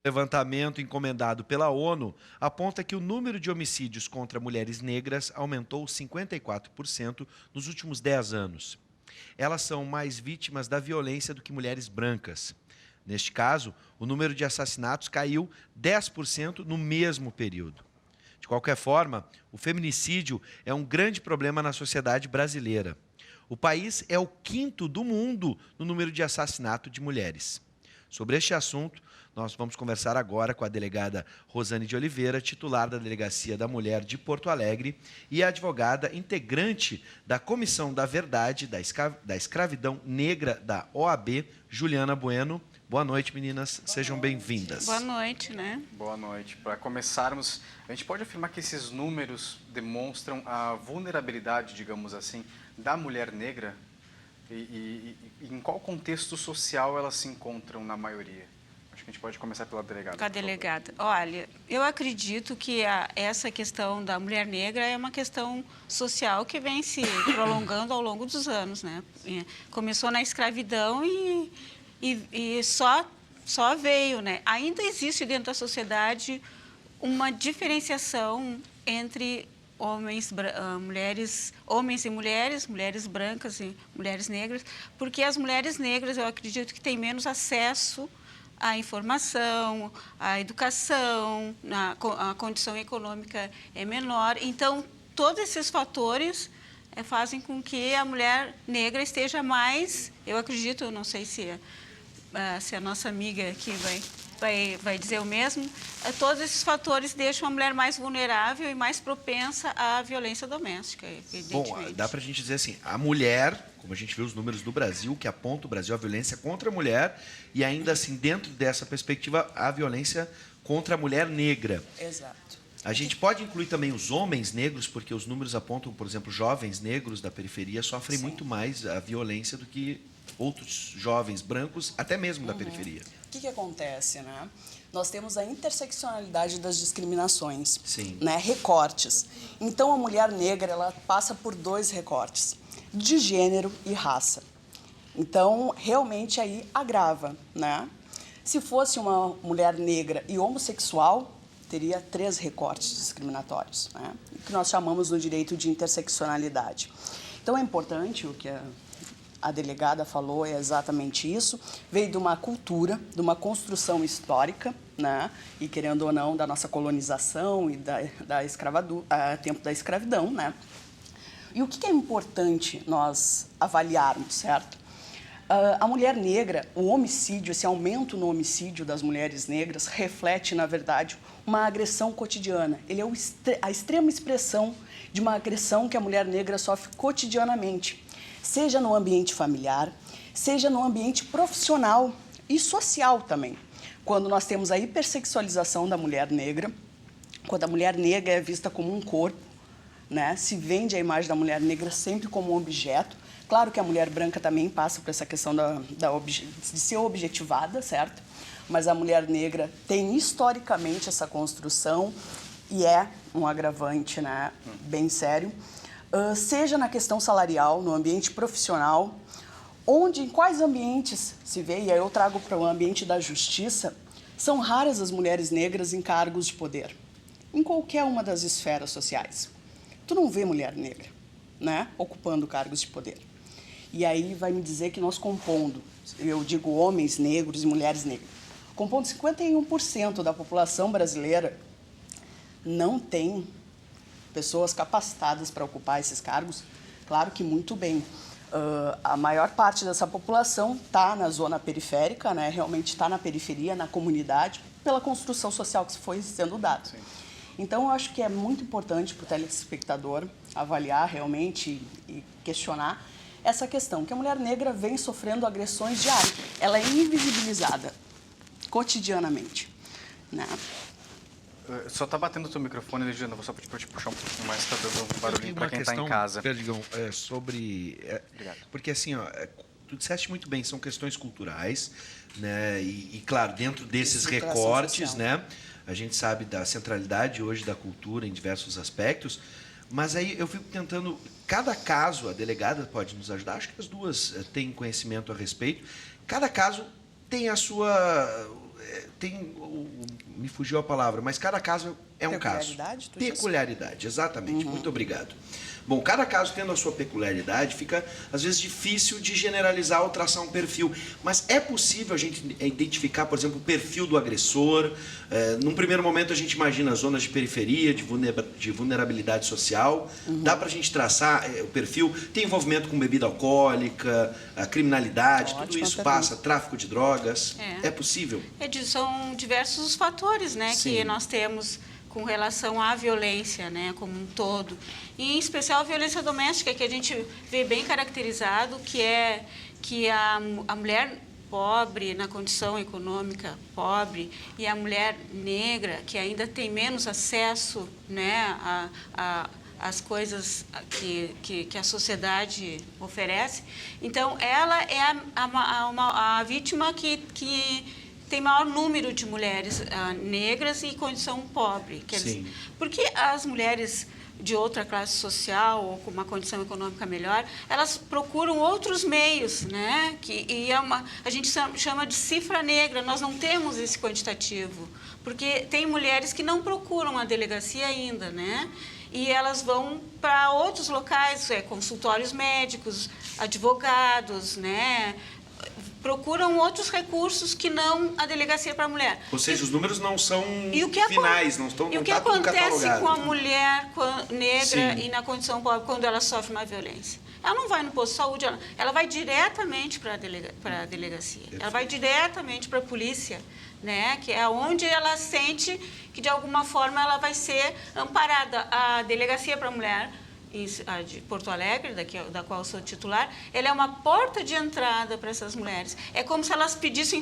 Levantamento encomendado pela ONU aponta que o número de homicídios contra mulheres negras aumentou 54% nos últimos 10 anos. Elas são mais vítimas da violência do que mulheres brancas. Neste caso, o número de assassinatos caiu 10% no mesmo período. De qualquer forma, o feminicídio é um grande problema na sociedade brasileira. O país é o quinto do mundo no número de assassinato de mulheres. Sobre este assunto, nós vamos conversar agora com a delegada Rosane de Oliveira, titular da Delegacia da Mulher de Porto Alegre e advogada integrante da Comissão da Verdade da Escravidão Negra da OAB, Juliana Bueno. Boa noite, meninas. Sejam bem-vindas. Boa noite, né? Boa noite. Para começarmos, a gente pode afirmar que esses números demonstram a vulnerabilidade, digamos assim, da mulher negra? E em qual contexto social elas se encontram na maioria? Acho que a gente pode começar pela delegada. Com a delegada. Olha, eu acredito que essa questão da mulher negra é uma questão social que vem se prolongando ao longo dos anos, né? Começou na escravidão e só veio, né? Ainda existe dentro da sociedade uma diferenciação entre homens e mulheres, mulheres brancas e mulheres negras, porque as mulheres negras, eu acredito que têm menos acesso à informação, à educação, a condição econômica é menor. Então, todos esses fatores fazem com que a mulher negra esteja mais, eu acredito, eu não sei se a nossa amiga aqui vai dizer o mesmo, todos esses fatores deixam a mulher mais vulnerável e mais propensa à violência doméstica, evidentemente. Bom, dá para a gente dizer assim, a mulher, como a gente vê os números do Brasil, que aponta o Brasil à violência contra a mulher, e ainda assim, dentro dessa perspectiva, a violência contra a mulher negra. Exato. A gente pode incluir também os homens negros, porque os números apontam, por exemplo, jovens negros da periferia sofrem muito mais a violência do que outros jovens brancos, até mesmo da periferia. O que acontece, né? Nós temos a interseccionalidade das discriminações, Sim. Né? Recortes. Então, a mulher negra, ela passa por 2 recortes, de gênero e raça. Então, realmente, aí agrava, né? Se fosse uma mulher negra e homossexual, teria 3 recortes discriminatórios, né? Que nós chamamos no direito de interseccionalidade. Então, é importante o que a delegada falou, é exatamente isso, veio de uma cultura, de uma construção histórica, né? E querendo ou não, da nossa colonização e tempo da escravidão, né? E o que é importante nós avaliarmos, certo? A mulher negra, o homicídio, esse aumento no homicídio das mulheres negras reflete, na verdade, uma agressão cotidiana. Ele é a extrema expressão de uma agressão que a mulher negra sofre cotidianamente, seja no ambiente familiar, seja no ambiente profissional e social também. Quando nós temos a hipersexualização da mulher negra, quando a mulher negra é vista como um corpo, né? Se vende a imagem da mulher negra sempre como um objeto. Claro que a mulher branca também passa por essa questão de ser objetivada, certo? Mas a mulher negra tem historicamente essa construção e é um agravante, né? Bem sério. Seja na questão salarial, no ambiente profissional, em quais ambientes se vê, e aí eu trago para o ambiente da justiça, são raras as mulheres negras em cargos de poder, em qualquer uma das esferas sociais. Tu não vê mulher negra, né, ocupando cargos de poder. E aí vai me dizer que nós compondo, eu digo homens negros e mulheres negras, compondo 51% da população brasileira, não tem pessoas capacitadas para ocupar esses cargos? Claro que muito bem. A maior parte dessa população está na zona periférica, né? Realmente está na periferia, na comunidade, pela construção social que foi sendo dada. Sim. Então, eu acho que é muito importante para o telespectador avaliar realmente e questionar essa questão, que a mulher negra vem sofrendo agressões diárias. Ela é invisibilizada cotidianamente, né? Só está batendo o teu microfone, Legiana, vou só pedir para te puxar um pouquinho mais, está dando um barulhinho para quem está em casa. Perdigão, sobre... porque assim, tu disseste muito bem, são questões culturais, né? E claro, dentro desses recortes, né? A gente sabe da centralidade hoje da cultura em diversos aspectos, mas aí eu fico tentando... Cada caso, a delegada pode nos ajudar, acho que as duas têm conhecimento a respeito, cada caso tem a sua... me fugiu a palavra, mas cada caso é um caso. Peculiaridade, tu Peculiaridade, exatamente. Muito obrigado. Bom, cada caso tendo a sua peculiaridade, fica às vezes difícil de generalizar ou traçar um perfil. Mas é possível a gente identificar, por exemplo, o perfil do agressor. Num primeiro momento a gente imagina zonas de periferia, de vulnerabilidade social. Dá pra gente traçar o perfil. Tem envolvimento com bebida alcoólica, a criminalidade, tudo isso passa, tráfico de drogas. É possível? São diversos os fatores, né, que nós temos com relação à violência, né, como um todo. E, em especial, a violência doméstica, que a gente vê bem caracterizado, que é que a mulher pobre, na condição econômica pobre, e a mulher negra, que ainda tem menos acesso, né, às coisas que a sociedade oferece. Então, ela é a vítima que tem maior número de mulheres negras e condição pobre. Porque as mulheres de outra classe social ou com uma condição econômica melhor, elas procuram outros meios, né? A gente chama de cifra negra, nós não temos esse quantitativo, porque tem mulheres que não procuram a delegacia ainda, né? E elas vão para outros locais, consultórios médicos, advogados, né? Procuram outros recursos que não a delegacia para a mulher. Ou seja, os números não são finais, não estão. E o que acontece com a mulher negra e na condição pobre quando ela sofre uma violência? Ela não vai no posto de saúde, ela vai diretamente para a delegacia. Ela vai diretamente para a polícia, né? Que é onde ela sente que, de alguma forma, ela vai ser amparada. A delegacia para a mulher, a de Porto Alegre, da qual eu sou titular, ela é uma porta de entrada para essas mulheres. É como se elas pedissem,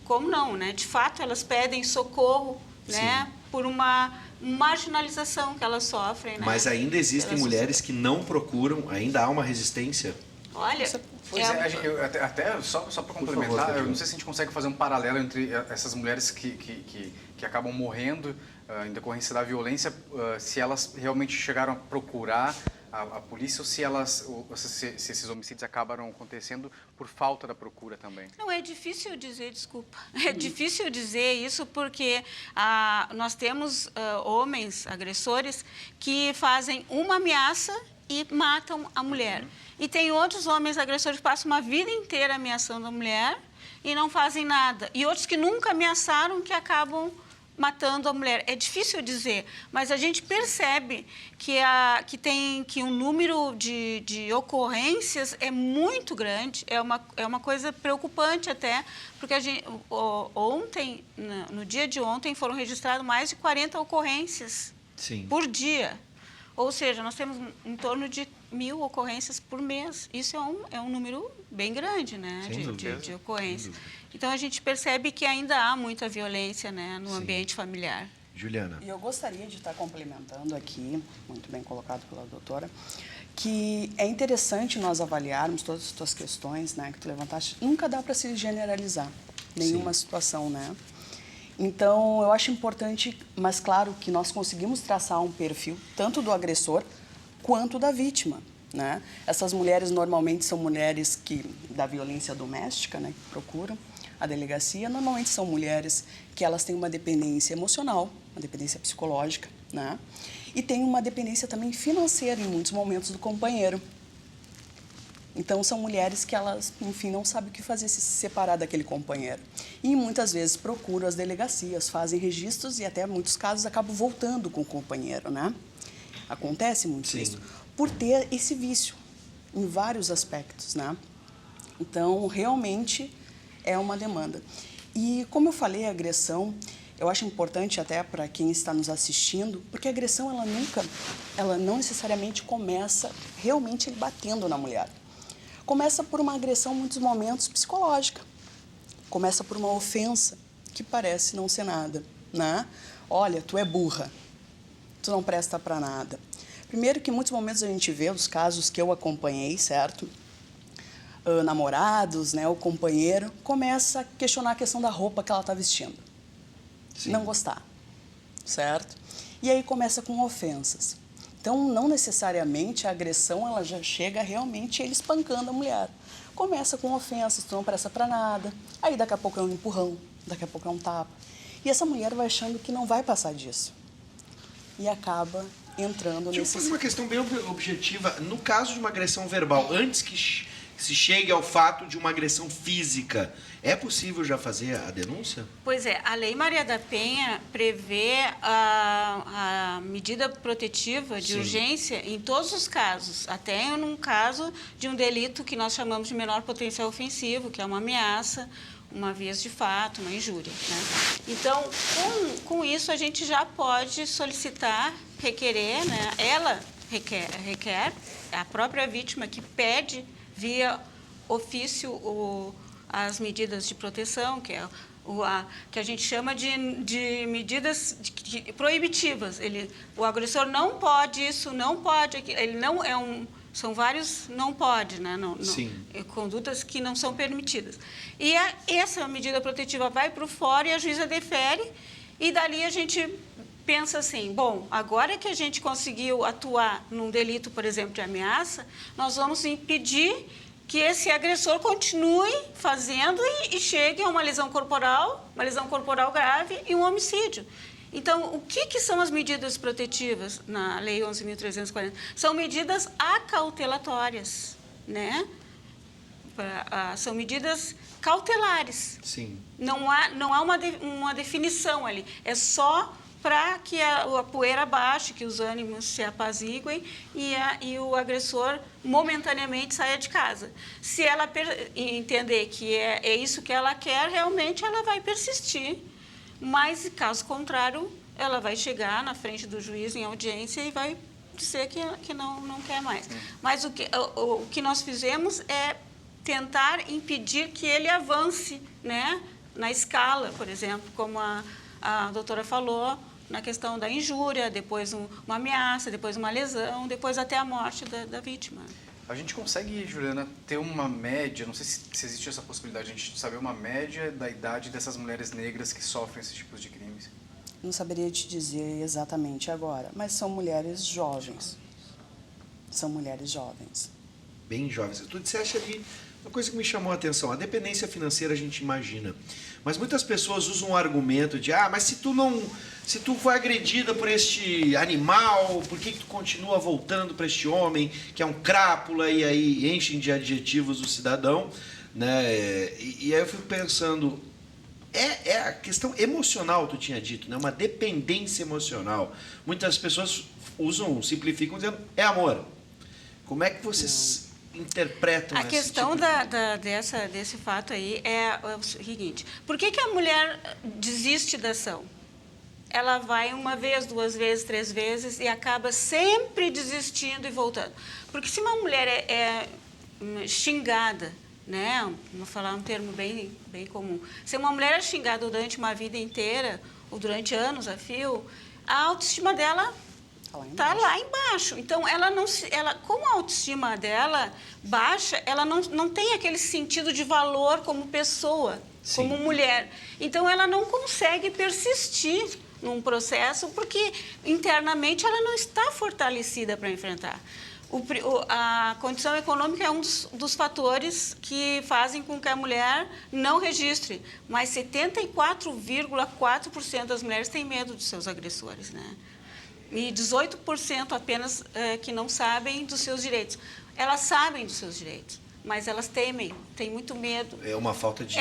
como não, né? De fato, elas pedem socorro, né? Por uma marginalização que elas sofrem. Né? Mas ainda existem mulheres que não procuram, ainda há uma resistência? Olha... Até só para complementar, favor, eu não sei se a gente consegue fazer um paralelo entre essas mulheres que acabam morrendo em decorrência da violência, se elas realmente chegaram a procurar a polícia ou se esses homicídios acabaram acontecendo por falta da procura também. Não, é difícil dizer, desculpa. É difícil dizer isso porque nós temos homens agressores que fazem uma ameaça e matam a mulher. E tem outros homens agressores que passam uma vida inteira ameaçando a mulher e não fazem nada. E outros que nunca ameaçaram que acabam matando a mulher. É difícil dizer, mas a gente percebe que o número de ocorrências é muito grande, é uma coisa preocupante até, porque ontem, no dia de ontem, foram registradas mais de 40 ocorrências por dia. Ou seja, nós temos em torno de 1.000 ocorrências por mês. Isso é um número bem grande, né, de ocorrências. Então, a gente percebe que ainda há muita violência, né, no ambiente familiar. Juliana. E eu gostaria de estar complementando aqui, muito bem colocado pela doutora, que é interessante nós avaliarmos todas as tuas questões, né, que tu levantaste. Nunca dá para se generalizar nenhuma situação, né? Então, eu acho importante, mas claro que nós conseguimos traçar um perfil tanto do agressor quanto da vítima, né? Essas mulheres normalmente são mulheres da violência doméstica, né, que procuram a delegacia, normalmente são mulheres que elas têm uma dependência emocional, uma dependência psicológica, né? E tem uma dependência também financeira em muitos momentos do companheiro. Então, são mulheres que elas, enfim, não sabem o que fazer se separar daquele companheiro. E muitas vezes procuram as delegacias, fazem registros e até, em muitos casos, acabam voltando com o companheiro, né? Acontece muito isso. Por ter esse vício em vários aspectos, né? Então, realmente é uma demanda. E, como eu falei, a agressão, eu acho importante até para quem está nos assistindo, porque a agressão, ela não necessariamente começa realmente batendo na mulher. Começa por uma agressão, em muitos momentos, psicológica. Começa por uma ofensa que parece não ser nada, né? Olha, tu é burra, tu não presta para nada. Primeiro que, em muitos momentos, a gente vê os casos que eu acompanhei, certo? Namorados, né? O companheiro começa a questionar a questão da roupa que ela está vestindo. Não gostar, certo? E aí começa com ofensas. Então, não necessariamente a agressão ela já chega realmente ele espancando a mulher. Começa com ofensas, tu não presta para nada, aí daqui a pouco é um empurrão, daqui a pouco é um tapa. E essa mulher vai achando que não vai passar disso. E acaba entrando Deixa eu nesse... fazer uma questão bem objetiva. No caso de uma agressão verbal, antes que se chegue ao fato de uma agressão física, é possível já fazer a denúncia? Pois é, a Lei Maria da Penha prevê a medida protetiva de Sim. urgência em todos os casos, até num caso de um delito que nós chamamos de menor potencial ofensivo, que é uma ameaça, uma vias de fato, uma injúria, né? Então, com isso, a gente já pode solicitar, requerer, né? Ela requer, é a própria vítima que pede via ofício as medidas de proteção, que é que a gente chama de medidas proibitivas. O agressor não pode isso, não pode, ele não é são vários não pode, né? Sim. Condutas que não são permitidas. E essa medida protetiva vai para o fora e a juíza defere, e dali a gente pensa assim, bom, agora que a gente conseguiu atuar num delito, por exemplo, de ameaça, nós vamos impedir que esse agressor continue fazendo e chegue a uma lesão corporal grave e um homicídio. Então, o que são as medidas protetivas na Lei 11.340? São medidas acautelatórias, né? São medidas cautelares. Sim. Não há uma definição ali. É só para que a poeira baixe, que os ânimos se apaziguem e o agressor momentaneamente saia de casa. Se ela entender que é isso que ela quer, realmente ela vai persistir. Mas, caso contrário, ela vai chegar na frente do juiz em audiência e vai dizer que não quer mais. Mas o que nós fizemos é tentar impedir que ele avance, né, na escala, por exemplo, como a doutora falou, na questão da injúria, depois uma ameaça, depois uma lesão, depois até a morte da vítima. A gente consegue, Juliana, ter uma média, não sei se existe essa possibilidade, a gente saber uma média da idade dessas mulheres negras que sofrem esses tipos de crimes? Não saberia te dizer exatamente agora, mas são mulheres jovens. São mulheres jovens. Bem jovens. Tu disseste ali uma coisa que me chamou a atenção. A dependência financeira a gente imagina. Mas muitas pessoas usam o argumento de mas se tu foi agredida por este animal, por que tu continua voltando para este homem, que é um crápula, e aí enchem de adjetivos o cidadão, né? E aí eu fico pensando, é a questão emocional, tu tinha dito, né? Uma dependência emocional. Muitas pessoas simplificam dizendo, é amor. Como é que vocês interpretam a questão desse fato aí é o seguinte: por que a mulher desiste da ação? Ela vai uma vez, duas vezes, três vezes e acaba sempre desistindo e voltando. Porque se uma mulher é xingada, né? Vou falar um termo bem comum. Se uma mulher é xingada durante uma vida inteira ou durante anos a fio, a autoestima dela está lá embaixo. Então, como a autoestima dela baixa, ela não tem aquele sentido de valor como pessoa, Sim. como mulher. Então, ela não consegue persistir num processo porque internamente ela não está fortalecida para enfrentar. A condição econômica é um dos fatores que fazem com que a mulher não registre, mas 74,4% das mulheres têm medo dos seus agressores, né? E 18% apenas que não sabem dos seus direitos. Elas sabem dos seus direitos, mas elas temem, têm muito medo. É uma falta de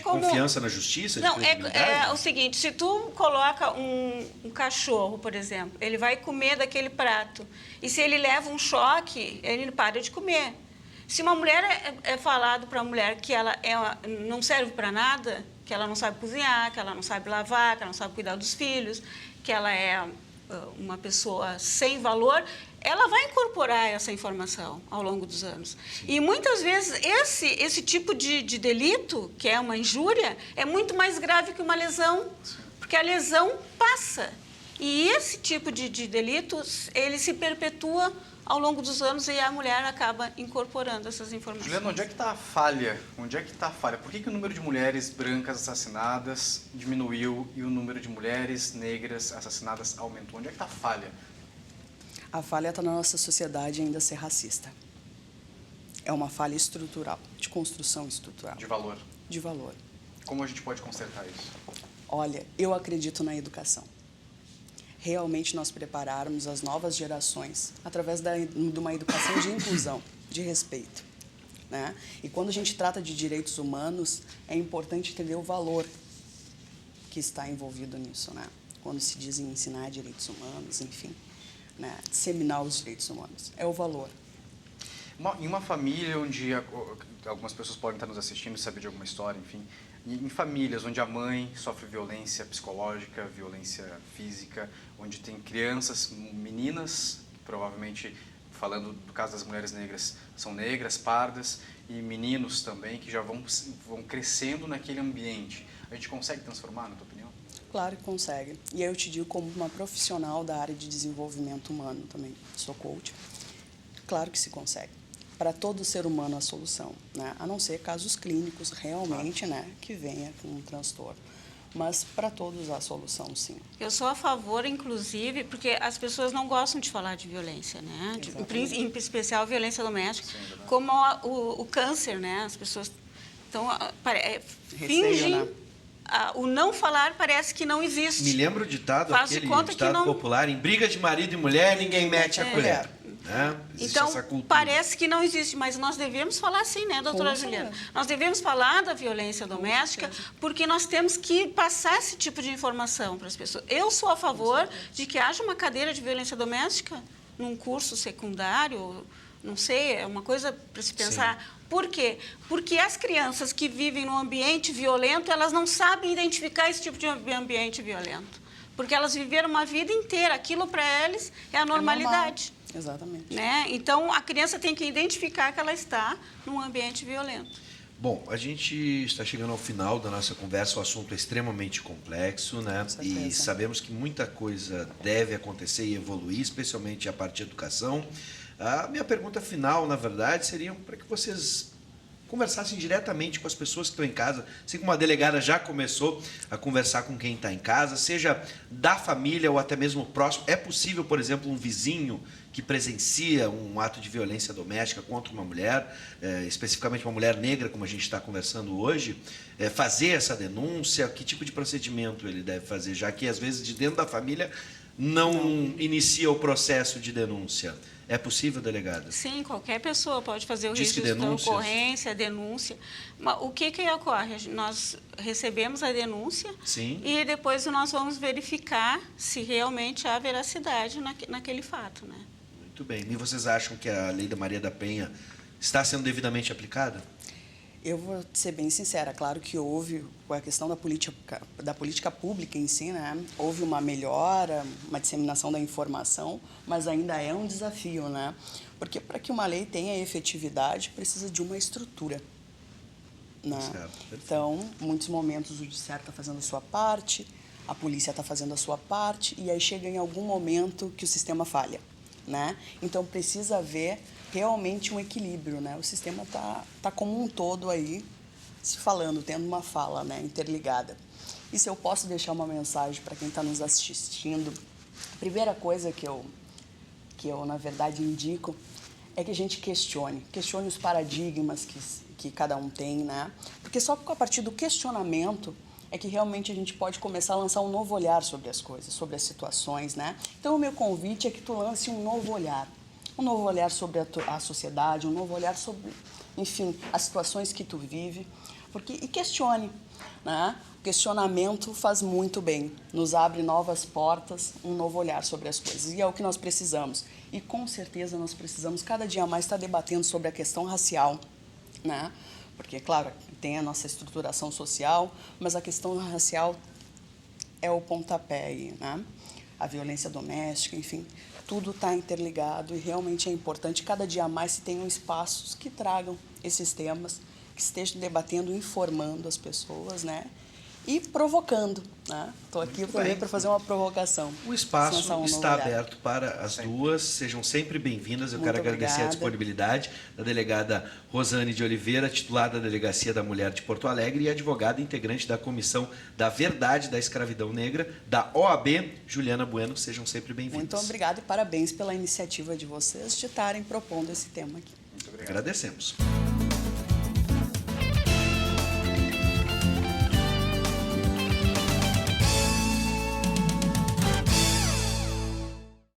confiança na justiça? Não, é o seguinte, se tu coloca um cachorro, por exemplo, ele vai comer daquele prato, e se ele leva um choque, ele para de comer. Se uma mulher é falado para a mulher que ela não serve para nada, que ela não sabe cozinhar, que ela não sabe lavar, que ela não sabe cuidar dos filhos, que ela é uma pessoa sem valor, ela vai incorporar essa informação ao longo dos anos. Sim. E muitas vezes esse tipo de delito, que é uma injúria, é muito mais grave que uma lesão, porque a lesão passa. E esse tipo de delito, ele se perpetua ao longo dos anos e a mulher acaba incorporando essas informações. Juliana, onde é que está a falha? Onde é que está a falha? Por que o número de mulheres brancas assassinadas diminuiu e o número de mulheres negras assassinadas aumentou? Onde é que está a falha? A falha está na nossa sociedade ainda ser racista. É uma falha estrutural, de construção estrutural. De valor. De valor. Como a gente pode consertar isso? Olha, eu acredito na educação. Realmente nós prepararmos as novas gerações através de uma educação de inclusão, de respeito, né? E quando a gente trata de direitos humanos, é importante entender o valor que está envolvido nisso, né? Quando se diz em ensinar direitos humanos, enfim, né? Disseminar os direitos humanos, é o valor. Em uma família onde algumas pessoas podem estar nos assistindo e saber de alguma história, enfim, em famílias onde a mãe sofre violência psicológica, violência física, onde tem crianças, meninas, provavelmente, falando do caso das mulheres negras, são negras, pardas, e meninos também, que já vão crescendo naquele ambiente. A gente consegue transformar, na tua opinião? Claro que consegue. E aí eu te digo como uma profissional da área de desenvolvimento humano também, sou coach. Claro que se consegue. Para todo ser humano a solução, né? A não ser casos clínicos realmente, né, que venha com um transtorno. Mas para todos há solução, sim. Eu sou a favor, inclusive, porque as pessoas não gostam de falar de violência, né? Em especial violência doméstica, sim, como o câncer, né? As pessoas fingem, Receio, né? o não falar parece que não existe. Me lembro o ditado, Faz de aquele conta que ditado não- popular, em briga de marido e mulher, ninguém mete a colher. Né? Existe Então, essa cultura. parece que não existe, mas nós devemos falar assim, né, doutora Com Juliana? certeza. Nós devemos falar da violência doméstica, porque nós temos que passar esse tipo de informação para as pessoas. Eu sou a favor de que haja uma cadeira de violência doméstica num curso secundário, não sei, é uma coisa para se pensar. Por quê? Porque as crianças que vivem num ambiente violento, elas não sabem identificar esse tipo de ambiente violento. Porque elas viveram uma vida inteira, aquilo para eles é a normalidade. normal. Exatamente. Né? Então, a criança tem que identificar que ela está num ambiente violento. Bom, a gente está chegando ao final da nossa conversa, o assunto é extremamente complexo, né? Com certeza. E sabemos que muita coisa deve acontecer e evoluir, especialmente a parte de educação. A minha pergunta final, na verdade, seria para que vocês conversassem diretamente com as pessoas que estão em casa, assim como a delegada já começou a conversar com quem está em casa, seja da família ou até mesmo próximo. É possível, por exemplo, um vizinho que presencia um ato de violência doméstica contra uma mulher, especificamente uma mulher negra, como a gente está conversando hoje, fazer essa denúncia? Que tipo de procedimento ele deve fazer, já que às vezes de dentro da família não inicia o processo de denúncia? É possível, delegada? Sim, qualquer pessoa pode fazer o Diz que registro da denúncias. ocorrência, denúncia. Mas o que ocorre? Nós recebemos a denúncia Sim. e depois nós vamos verificar se realmente há veracidade naquele fato, né? Muito bem. E vocês acham que a Lei da Maria da Penha está sendo devidamente aplicada? Eu vou ser bem sincera, claro que houve, com a questão da política pública em si, né? Houve uma melhora, uma disseminação da informação, mas ainda é um desafio, né? Porque para que uma lei tenha efetividade, precisa de uma estrutura. Né? Certo, perfeito. Então, em muitos momentos o judiciário está fazendo a sua parte, a polícia está fazendo a sua parte, e aí chega em algum momento que o sistema falha. Né? Então, precisa haver realmente um equilíbrio, né? O sistema tá como um todo aí se falando, tendo uma fala, né, interligada. E se eu posso deixar uma mensagem para quem está nos assistindo, a primeira coisa que eu na verdade indico é que a gente questione os paradigmas que cada um tem, né? Porque só a partir do questionamento é que realmente a gente pode começar a lançar um novo olhar sobre as coisas, sobre as situações, né? Então, o meu convite é que tu lance um novo olhar sobre a sociedade, um novo olhar sobre, enfim, as situações que tu vive, e questione, né? O questionamento faz muito bem, nos abre novas portas, um novo olhar sobre as coisas, e é o que nós precisamos. E com certeza nós precisamos cada dia mais estar debatendo sobre a questão racial, né? Porque, claro, tem a nossa estruturação social, mas a questão racial é o pontapé aí, né? A violência doméstica, enfim, tudo está interligado e realmente é importante cada dia mais se tenham espaços que tragam esses temas, que estejam debatendo, informando as pessoas, né? E provocando, né? Estou aqui também para fazer uma provocação. O espaço está olhar. aberto para as duas, sejam sempre bem-vindas. Eu Muito quero agradecer a obrigada. disponibilidade da delegada Rosane de Oliveira, titular da Delegacia da Mulher de Porto Alegre e advogada integrante da Comissão da Verdade da Escravidão Negra, da OAB, Juliana Bueno. Sejam sempre bem-vindas. Muito obrigada e parabéns pela iniciativa de vocês de estarem propondo esse tema aqui. Muito obrigado. Agradecemos.